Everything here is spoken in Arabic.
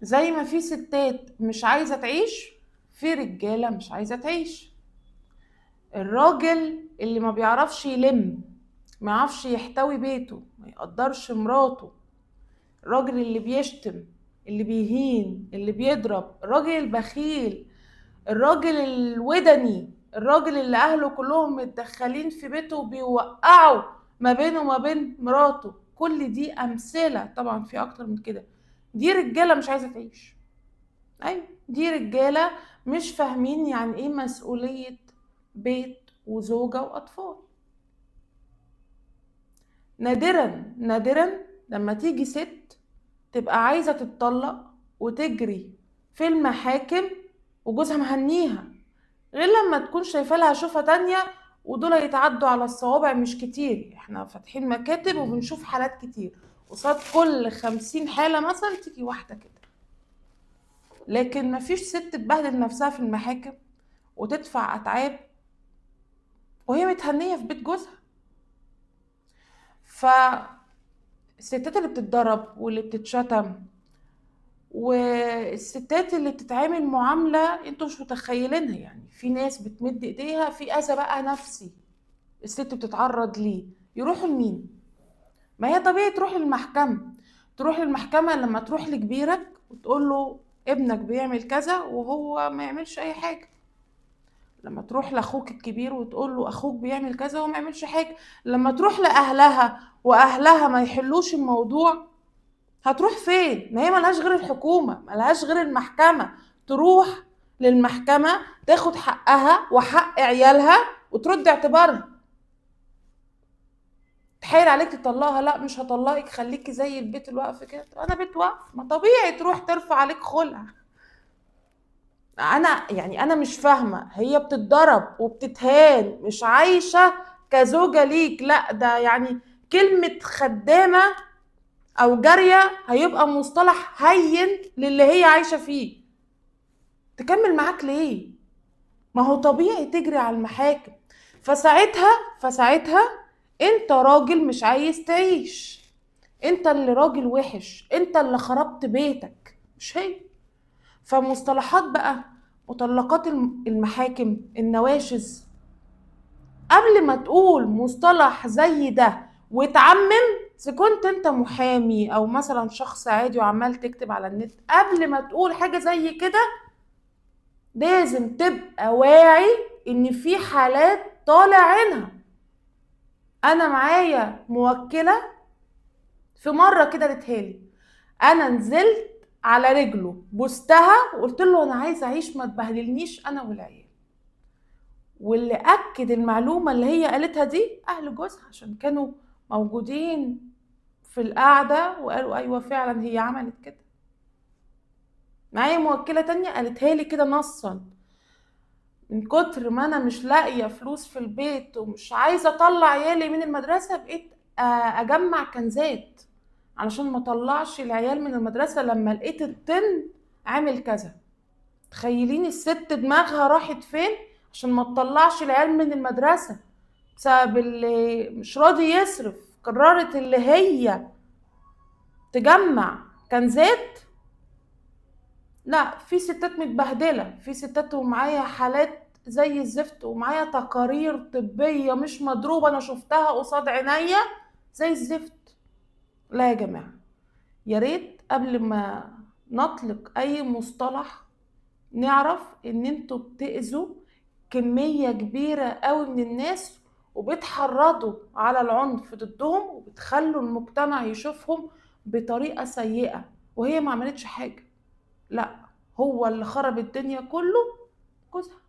زي ما في ستات مش عايزة تعيش، في رجالة مش عايزة تعيش. الراجل اللي ما بيعرفش يلم، ما يعرفش يحتوي بيته، ما يقدرش مراته، الراجل اللي بيشتم، اللي بيهين، اللي بيضرب، الراجل البخيل، الراجل الودني، الراجل اللي اهله كلهم متدخلين في بيته وبيوقعوا ما بينه وما بين مراته، كل دي امثله، طبعا في اكتر من كده. دي رجاله مش عايزه تعيش. ايوه، دي رجاله مش فاهمين يعني ايه مسؤوليه بيت وزوجه واطفال. نادرا نادرا لما تيجي ست تبقى عايزه تتطلق وتجري في المحاكم وجوزها مهنيها، غير لما تكون شايفه لها شوفة تانية، ودول يتعدوا على الصوابع مش كتير. احنا فاتحين مكاتب وبنشوف حالات كتير، قصاد كل 50 حالة مثلا تيجي واحدة كده. لكن مفيش ست تبهدل نفسها في المحاكم وتدفع أتعاب وهي متهنية في بيت جوزها. فالستات اللي بتتضرب واللي بتتشتم والستات اللي بتتعامل معاملة انتوا مش متخيلينها، يعني في ناس بتمد ايديها في اذى بقى نفسي الست بتتعرض ليه، يروحوا لمين؟ ما هي طبيعي تروح للمحكمة. تروح للمحكمة لما تروح لكبيرك وتقول له ابنك بيعمل كذا وهو ما يعملش اي حاجة، لما تروح لاخوك الكبير وتقول له اخوك بيعمل كذا وهو ما يعملش حاجة، لما تروح لاهلها واهلها ما يحلوش الموضوع، هتروح فين؟ ما هي ملهاش غير الحكومة، ملهاش غير المحكمة. تروح للمحكمة تاخد حقها وحق عيالها وترد اعتبارها. تحايل عليك تطلقها، لا مش هطلقك، خليكي زي البيت الوقف كده. انا بيت وقف، ما طبيعي تروح ترفع عليك خلع. انا مش فاهمه، هي بتتضرب وبتتهان مش عايشه كزوجه ليك، لا ده يعني كلمه خدامه او جاريه هيبقى مصطلح هين للي هي عايشه فيه. تكمل معاك ليه؟ ما هو طبيعي تجري على المحاكم. فساعتها انت راجل مش عايز تعيش، انت اللي راجل وحش، انت اللي خربت بيتك مش هي. فمصطلحات بقى، مطلقات المحاكم، النواشز، قبل ما تقول مصطلح زي ده وتعمم، اذا كنت انت محامي او مثلا شخص عادي وعمال تكتب على النت، قبل ما تقول حاجة زي كده لازم تبقى واعي ان في حالات طالع عينها. انا معايا موكلة في مرة كده قالتهالي، انا نزلت على رجله بوستها وقلت له انا عايزه اعيش ما تبهدلنيش انا والعيال. واللي اكد المعلومه اللي هي قالتها دي اهل جوزها، عشان كانوا موجودين في القعده وقالوا ايوه فعلا هي عملت كده. معايا موكله تانية قالتها لي كده نصا، من كتر ما انا مش لاقيه فلوس في البيت ومش عايزه اطلع عيالي من المدرسه بقيت اجمع كنزات علشان ما اطلعش العيال من المدرسه لما لقيت الطن عامل كذا. تخيلين الست دماغها راحت فين عشان ما تطلعش العيال من المدرسه بسبب اللي مش راضي يصرف. قررت اللي هي تجمع كنزات. لا، في ستات متبهدله، في ستات ومعايا حالات زي الزفت ومعايا تقارير طبيه مش مضروبه انا شفتها قصاد عينيا زي الزفت. لا يا جماعه، يا ريت قبل ما نطلق اي مصطلح نعرف ان انتوا بتأذوا كمية كبيرة قوي من الناس وبتحرضوا على العنف ضدهم وبتخلوا المجتمع يشوفهم بطريقة سيئة، وهي ما عملتش حاجة. لا، هو اللي خرب الدنيا كله جوزها.